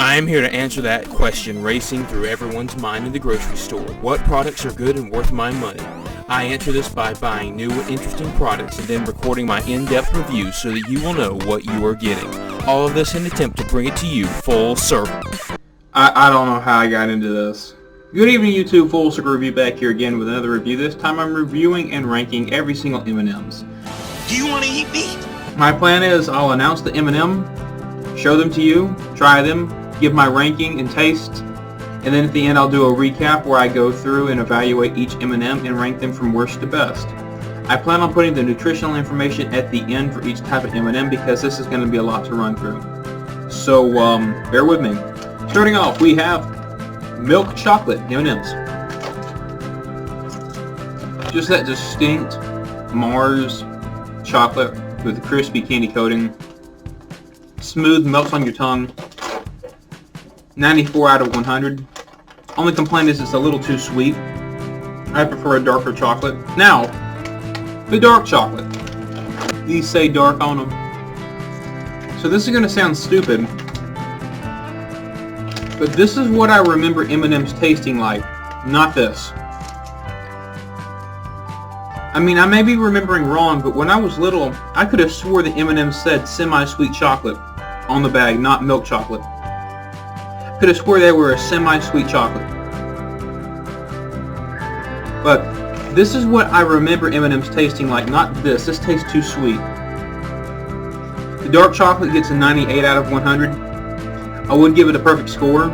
I am here to answer that question racing through everyone's mind in the grocery store. What products are good and worth my money? I answer this by buying new and interesting products and then recording my in-depth reviews so that you will know what you are getting. All of this in an attempt to bring it to you full circle. I don't know how I got into this. Good evening, YouTube. Full Circle Review back here again with another review. This time I'm reviewing and ranking every single M&ms. Do you want to eat meat? My plan is I'll announce the M&M, show them to you, try them, give my ranking and taste, and then at the end I'll do a recap where I go through and evaluate each M&M and rank them from worst to best. I plan on putting the nutritional information at the end for each type of M&M because this is going to be a lot to run through. So bear with me. Starting off, we have milk chocolate M&Ms. Just that distinct Mars chocolate with a crispy candy coating. Smooth, melts on your tongue. 94 out of 100. Only complaint is it's a little too sweet. I prefer a darker chocolate. Now, the dark chocolate. These say dark on them. So this is going to sound stupid, but this is what I remember M&Ms tasting like, not this. I mean, I may be remembering wrong, but when I was little, I could have swore the M&Ms said semi-sweet chocolate on the bag, not milk chocolate. Could have swore they were a semi-sweet chocolate. But this is what I remember M&Ms tasting like, not this. This tastes too sweet. The dark chocolate gets a 98 out of 100. I would give it a perfect score,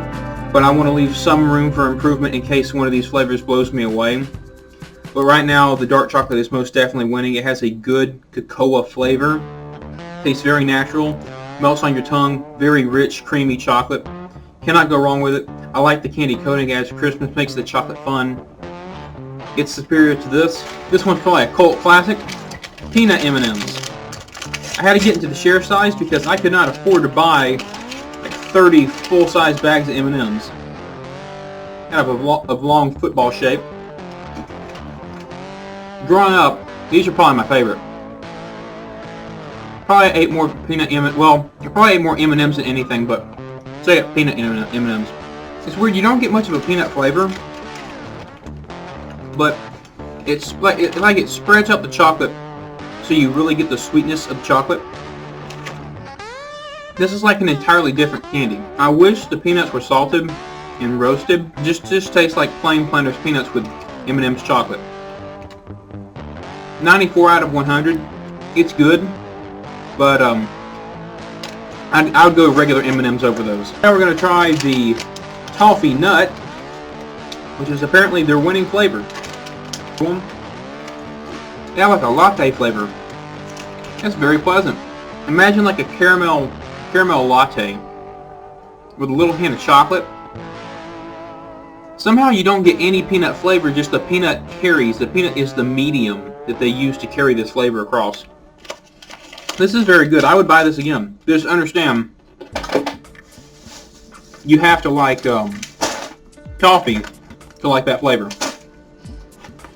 but I want to leave some room for improvement in case one of these flavors blows me away. But right now, the dark chocolate is most definitely winning. It has a good cocoa flavor. Tastes very natural. Melts on your tongue. Very rich, creamy chocolate. Cannot go wrong with it. I like the candy coating. Adds Christmas, makes the chocolate fun. It's superior to this. This one's probably a cult classic. Peanut M&Ms. I had to get into the share size because I could not afford to buy like 30 full-size bags of M&Ms. Kind of long football shape. Growing up, these are probably my favorite. Probably ate more peanut M&Ms. Well, I probably ate more M&Ms than anything, but say it, peanut M&Ms. It's weird. You don't get much of a peanut flavor, but it's like it spreads out the chocolate, so you really get the sweetness of chocolate. This is like an entirely different candy. I wish the peanuts were salted and roasted. Just tastes like plain Planters peanuts with M&M's chocolate. 94 out of 100. It's good, but I would go regular M&Ms over those. Now we're going to try the toffee nut, which is apparently their winning flavor. They have like a latte flavor. That's very pleasant. Imagine like a caramel latte with a little hint of chocolate. Somehow you don't get any peanut flavor, just the peanut carries. The peanut is the medium that they use to carry this flavor across. This is very good. I would buy this again. Just understand, you have to like toffee to like that flavor.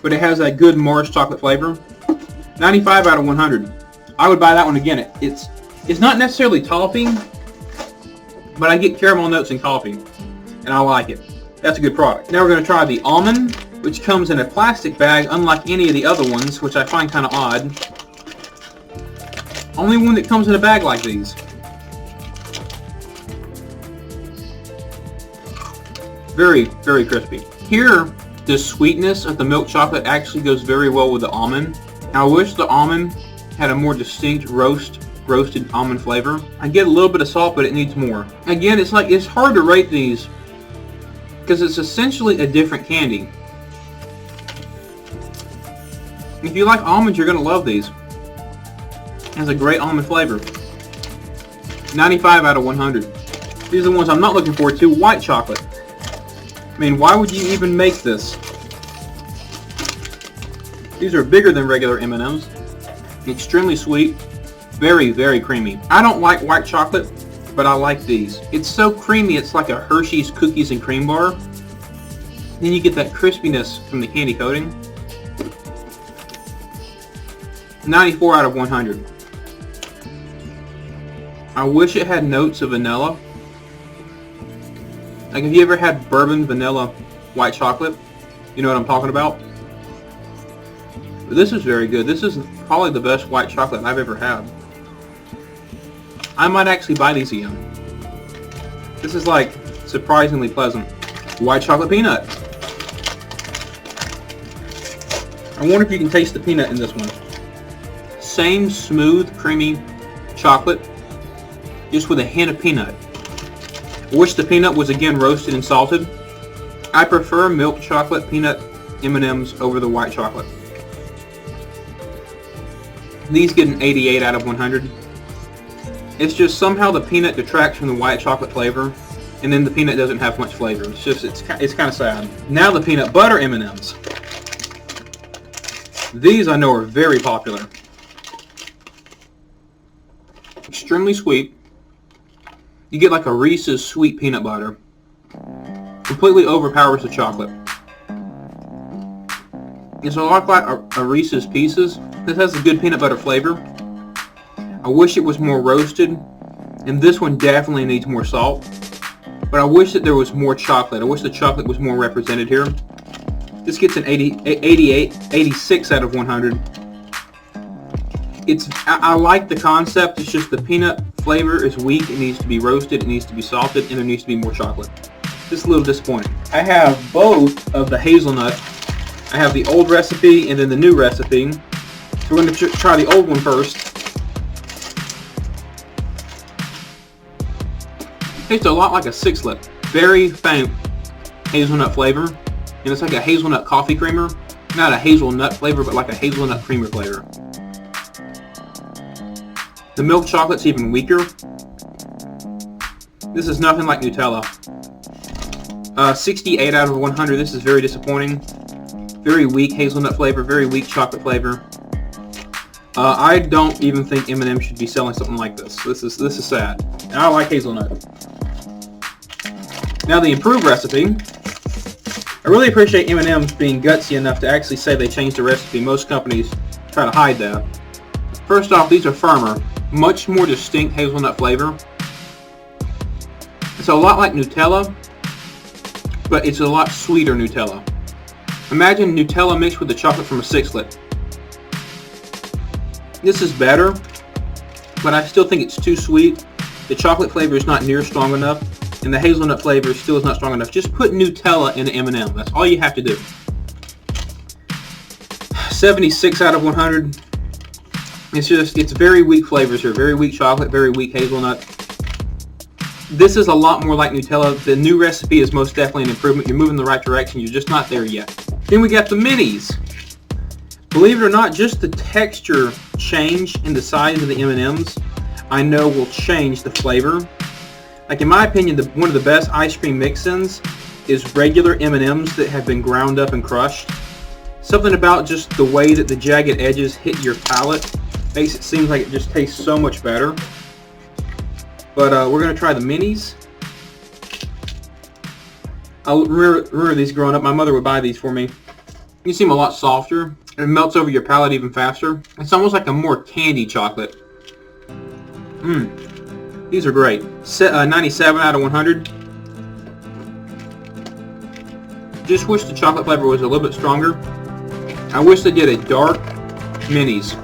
But it has that good Mars chocolate flavor. 95 out of 100. I would buy that one again. It's not necessarily toffee, but I get caramel notes in coffee, and I like it. That's a good product. Now we're going to try the almond, which comes in a plastic bag, unlike any of the other ones, which I find kind of odd. Only one that comes in a bag like these. Very, very crispy. Here, the sweetness of the milk chocolate actually goes very well with the almond. Now, I wish the almond had a more distinct roasted almond flavor. I get a little bit of salt, but it needs more. Again, it's hard to rate these because it's essentially a different candy. If you like almonds, you're going to love these. It has a great almond flavor. 95 out of 100. These are the ones I'm not looking forward to. White chocolate. I mean, why would you even make this? These are bigger than regular M&Ms. Extremely sweet. Very, very creamy. I don't like white chocolate, but I like these. It's so creamy, it's like a Hershey's cookies and cream bar. Then you get that crispiness from the candy coating. 94 out of 100. I wish it had notes of vanilla. Like, have you ever had bourbon vanilla white chocolate? You know what I'm talking about? But this is very good. This is probably the best white chocolate I've ever had. I might actually buy these again. This is like surprisingly pleasant. White chocolate peanut. I wonder if you can taste the peanut in this one. Same smooth, creamy chocolate, just with a hint of peanut. I wish the peanut was again roasted and salted. I prefer milk chocolate peanut M&Ms over the white chocolate. These get an 88 out of 100. It's just somehow the peanut detracts from the white chocolate flavor, and then the peanut doesn't have much flavor. It's kind of sad. Now the peanut butter M&Ms. These I know are very popular. Extremely sweet. You get like a Reese's sweet peanut butter. Completely overpowers the chocolate. It's a lot like a Reese's Pieces. This has a good peanut butter flavor. I wish it was more roasted, and this one definitely needs more salt. But I wish that there was more chocolate. I wish the chocolate was more represented here. This gets an 86 out of 100. I like the concept. It's just the peanut flavor is weak. It needs to be roasted. It needs to be salted, and there needs to be more chocolate. Just a little disappointing. I have both of the hazelnut. I have the old recipe and then the new recipe. So we're going to try the old one first. Tastes a lot like a 6-lip. Very faint hazelnut flavor. And it's like a hazelnut coffee creamer. Not a hazelnut flavor, but like a hazelnut creamer flavor. The milk chocolate's even weaker. This is nothing like Nutella. 68 out of 100. This is very disappointing. Very weak hazelnut flavor, very weak chocolate flavor. I don't even think M&Ms should be selling something like this. This is sad. And I like hazelnut. Now the improved recipe. I really appreciate M&Ms being gutsy enough to actually say they changed the recipe. Most companies try to hide that. First off, these are firmer. Much more distinct hazelnut flavor. It's a lot like Nutella, but it's a lot sweeter Nutella. Imagine Nutella mixed with the chocolate from a 6-lip. This is better, but I still think it's too sweet. The chocolate flavor is not near strong enough, and the hazelnut flavor still is not strong enough. Just put Nutella in an M&M. That's all you have to do. 76 out of 100. It's very weak flavors here. Very weak chocolate, very weak hazelnut. This is a lot more like Nutella. The new recipe is most definitely an improvement. You're moving in the right direction. You're just not there yet. Then we got the minis. Believe it or not, just the texture change in the size of the M&Ms, I know will change the flavor. Like in my opinion, one of the best ice cream mix-ins is regular M&Ms that have been ground up and crushed. Something about just the way that the jagged edges hit your palate makes it seem like it just tastes so much better. But we're going to try the minis. I remember these growing up. My mother would buy these for me. You seem a lot softer. It melts over your palate even faster. It's almost like a more candy chocolate. These are great. 97 out of 100. Just wish the chocolate flavor was a little bit stronger. I wish they did a dark minis.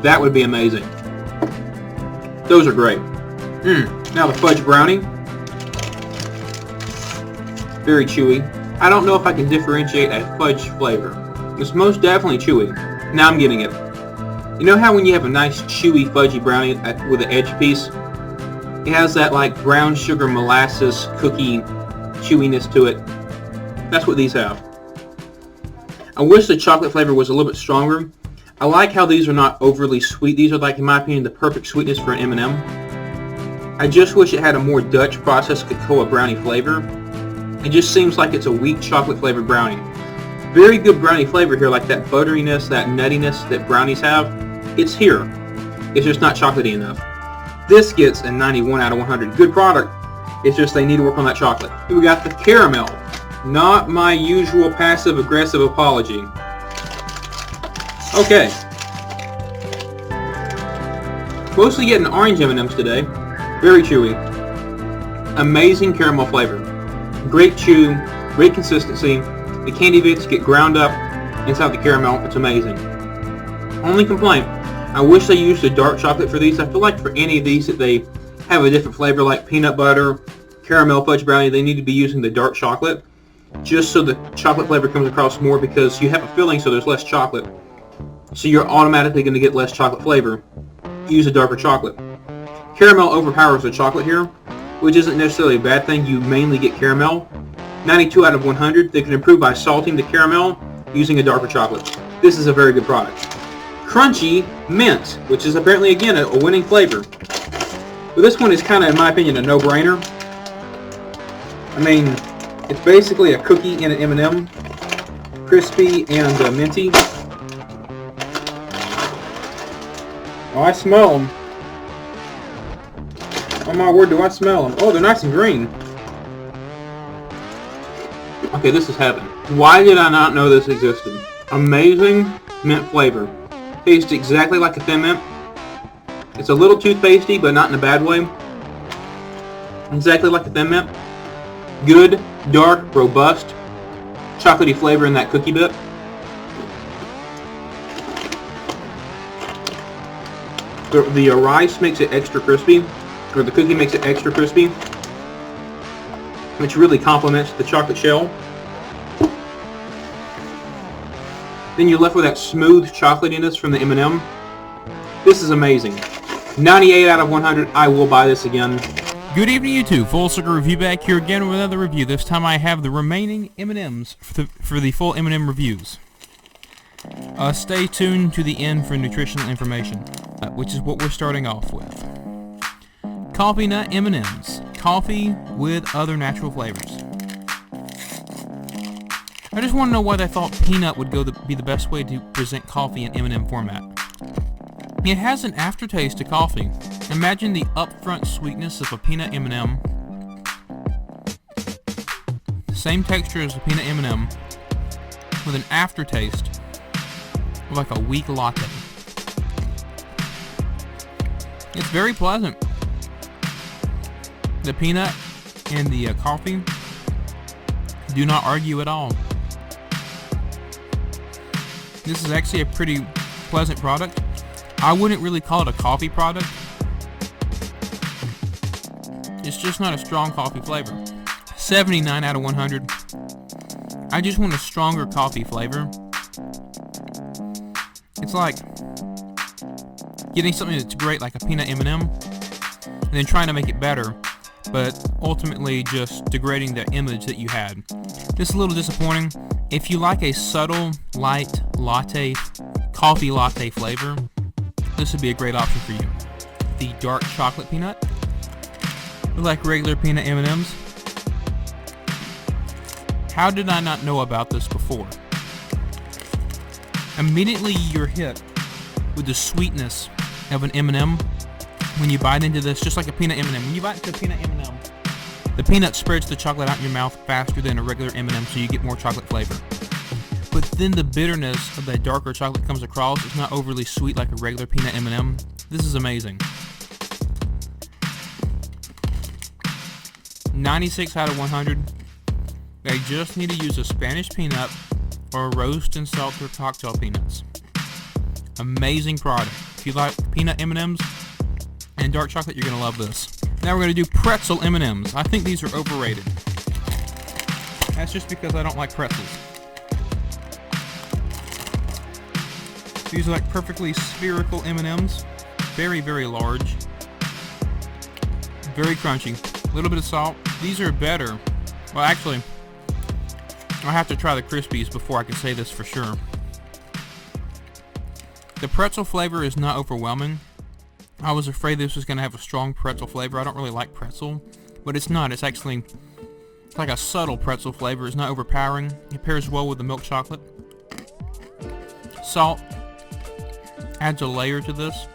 That would be amazing. Those are great. Now the fudge brownie. Very chewy. I don't know if I can differentiate a fudge flavor. It's most definitely chewy. Now I'm getting it. You know how when you have a nice chewy fudgy brownie with an edge piece, it has that like brown sugar molasses cookie chewiness to it? That's what these have. I wish the chocolate flavor was a little bit stronger. I like how these are not overly sweet. These are, like, in my opinion, the perfect sweetness for an M&M. I just wish it had a more Dutch processed cocoa brownie flavor. It just seems like it's a weak chocolate flavored brownie. Very good brownie flavor here, like that butteriness, that nuttiness that brownies have. It's here. It's just not chocolatey enough. This gets a 91 out of 100. Good product. It's just they need to work on that chocolate. Then we got the caramel. Not my usual passive-aggressive apology. Okay. Mostly getting orange M&Ms today. Very chewy. Amazing caramel flavor. Great chew, great consistency. The candy bits get ground up inside the caramel. It's amazing. Only complaint, I wish they used the dark chocolate for these. I feel like for any of these that they have a different flavor like peanut butter, caramel fudge brownie, they need to be using the dark chocolate just so the chocolate flavor comes across more, because you have a filling so there's less chocolate. So you're automatically going to get less chocolate flavor. Use a darker chocolate. Caramel overpowers the chocolate here, which isn't necessarily a bad thing. You mainly get caramel. 92 out of 100. They can improve by salting the caramel using a darker chocolate. This is a very good product. Crunchy mint, which is apparently, again, a winning flavor. But this one is kind of, in my opinion, a no-brainer. I mean, it's basically a cookie in an M&M. Crispy and minty. Oh, I smell them. Oh my word, do I smell them. Oh, they're nice and green. Okay, this is heaven. Why did I not know this existed? Amazing mint flavor. Tastes exactly like a Thin Mint. It's a little toothpastey, but not in a bad way. Exactly like a Thin Mint. Good, dark, robust, chocolatey flavor in that cookie bit. The rice makes it extra crispy, or the cookie makes it extra crispy, which really complements the chocolate shell. Then you're left with that smooth chocolatiness from the M&M. This is amazing. 98 out of 100. I will buy this again. Good evening, YouTube. Full Circle Review back here again with another review. This time I have the remaining M&Ms for the full M&M reviews. Stay tuned to the end for nutritional information, which is what we're starting off with. Coffee nut M&Ms. Coffee with other natural flavors. I just want to know why they thought peanut would be the best way to present coffee in M&M format. It has an aftertaste to coffee. Imagine the upfront sweetness of a peanut M&M. Same texture as a peanut M&M, with an aftertaste of like a weak latte. It's very pleasant. The peanut and the coffee do not argue at all. This is actually a pretty pleasant product. I wouldn't really call it a coffee product. It's just not a strong coffee flavor. 79 out of 100. I just want a stronger coffee flavor. It's like getting something that's great like a peanut M&M and then trying to make it better, but ultimately just degrading the image that you had. This is a little disappointing. If you like a subtle, light latte, coffee latte flavor, this would be a great option for you. The dark chocolate peanut, like regular peanut M&Ms. How did I not know about this before? Immediately you're hit with the sweetness of an M&M when you bite into this, just like a peanut M&M. When you bite into a peanut M&M, the peanut spreads the chocolate out in your mouth faster than a regular M&M, so you get more chocolate flavor. But then the bitterness of that darker chocolate comes across. It's not overly sweet like a regular peanut M&M. This is amazing. 96 out of 100. They just need to use a Spanish peanut or roast and salt their cocktail peanuts. Amazing product. If you like peanut M&Ms and dark chocolate, you're going to love this. Now we're going to do pretzel M&Ms. I think these are overrated. That's just because I don't like pretzels. These are like perfectly spherical M&Ms. Very, very large. Very crunchy. A little bit of salt. These are better. Well, actually, I have to try the Crispies before I can say this for sure. The pretzel flavor is not overwhelming. I was afraid this was going to have a strong pretzel flavor. I don't really like pretzel, but it's not. It's actually like a subtle pretzel flavor. It's not overpowering. It pairs well with the milk chocolate. Salt adds a layer to this.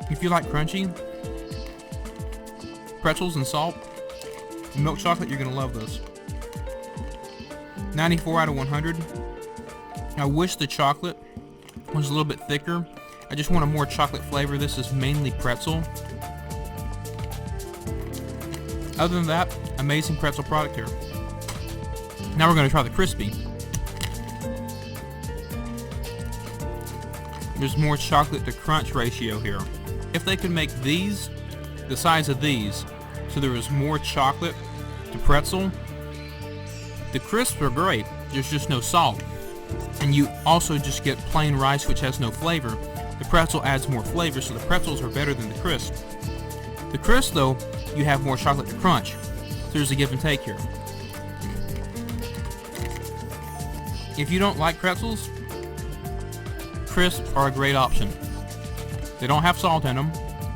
If you like crunchy pretzels and salt, milk chocolate, you're going to love this. 94 out of 100. I wish the chocolate was a little bit thicker. I just want a more chocolate flavor. This is mainly pretzel. Other than that, amazing pretzel product here. Now we're going to try the crispy. There's more chocolate to crunch ratio here. If they could make these the size of these, so there was more chocolate to pretzel, the crisps are great. There's just no salt. And you also just get plain rice, which has no flavor. The pretzel adds more flavor, so the pretzels are better than the crisp. The crisp, though, you have more chocolate to crunch. So there's a give and take here. If you don't like pretzels, crisps are a great option. They don't have salt in them,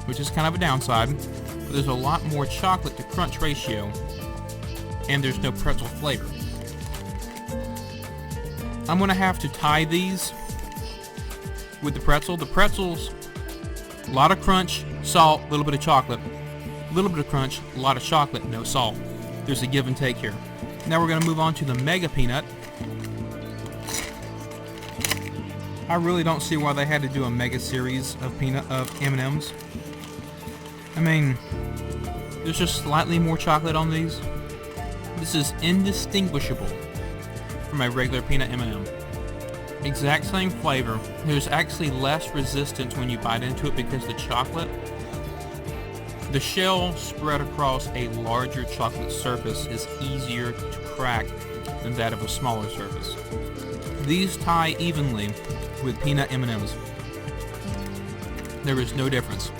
which is kind of a downside, but there's a lot more chocolate to crunch ratio, and there's no pretzel flavor. I'm going to have to tie these with the pretzel. The pretzels, a lot of crunch, salt, a little bit of chocolate. A little bit of crunch, a lot of chocolate, no salt. There's a give and take here. Now we're going to move on to the Mega Peanut. I really don't see why they had to do a mega series of M&ms. I mean, there's just slightly more chocolate on these. This is indistinguishable from a regular peanut M&m. Exact same flavor. There's actually less resistance when you bite into it because the chocolate, the shell spread across a larger chocolate surface is easier to crack than that of a smaller surface. These tie evenly with peanut M&ms. There is no difference.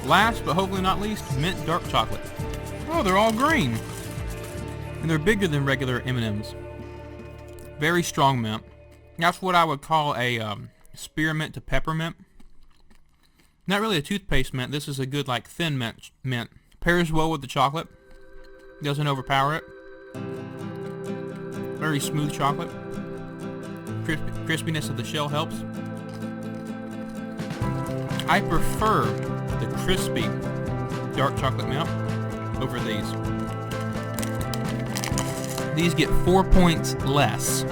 Last, but hopefully not least, mint dark chocolate. Oh, they're all green. And they're bigger than regular M&ms. Very strong mint. That's what I would call a spearmint to peppermint. Not really a toothpaste mint. This is a good, like, thin mint. Pairs well with the chocolate. Doesn't overpower it. Very smooth chocolate. Crispiness of the shell helps. I prefer the crispy dark chocolate mint over these. These get 4 points less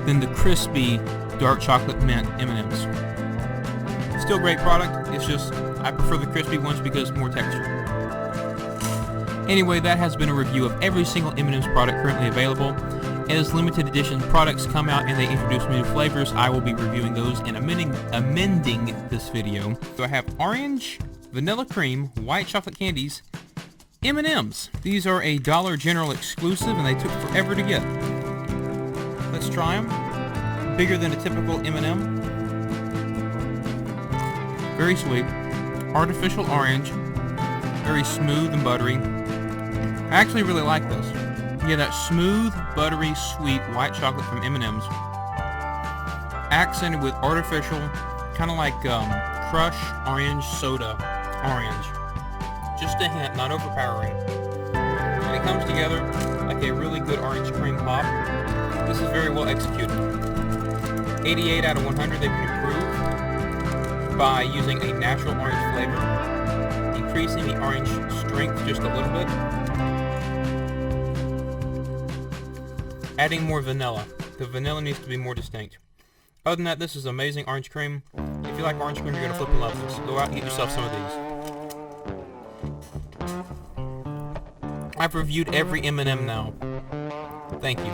than the crispy dark chocolate mint M&ms. Still great product, it's just I prefer the crispy ones because more texture. Anyway, that has been a review of every single M&ms product currently available. As limited edition products come out and they introduce new flavors, I will be reviewing those and amending this video. So I have orange, vanilla cream, white chocolate candies, M&Ms. These are a Dollar General exclusive and they took forever to get. Let's try them. Bigger than a typical M&M. Very sweet. Artificial orange. Very smooth and buttery. I actually really like this. Yeah, that smooth, buttery, sweet white chocolate from M&M's, accented with artificial, kind of like Crush orange soda orange. Just a hint, not overpowering. And it comes together like a really good orange cream pop. This is very well executed. 88 out of 100. They've been improved by using a natural orange flavor, increasing the orange strength just a little bit. Adding more vanilla. The vanilla needs to be more distinct. Other than that, this is amazing orange cream. If you like orange cream, you're going to flip and love this. Go out and get yourself some of these. I've reviewed every M&M now. Thank you.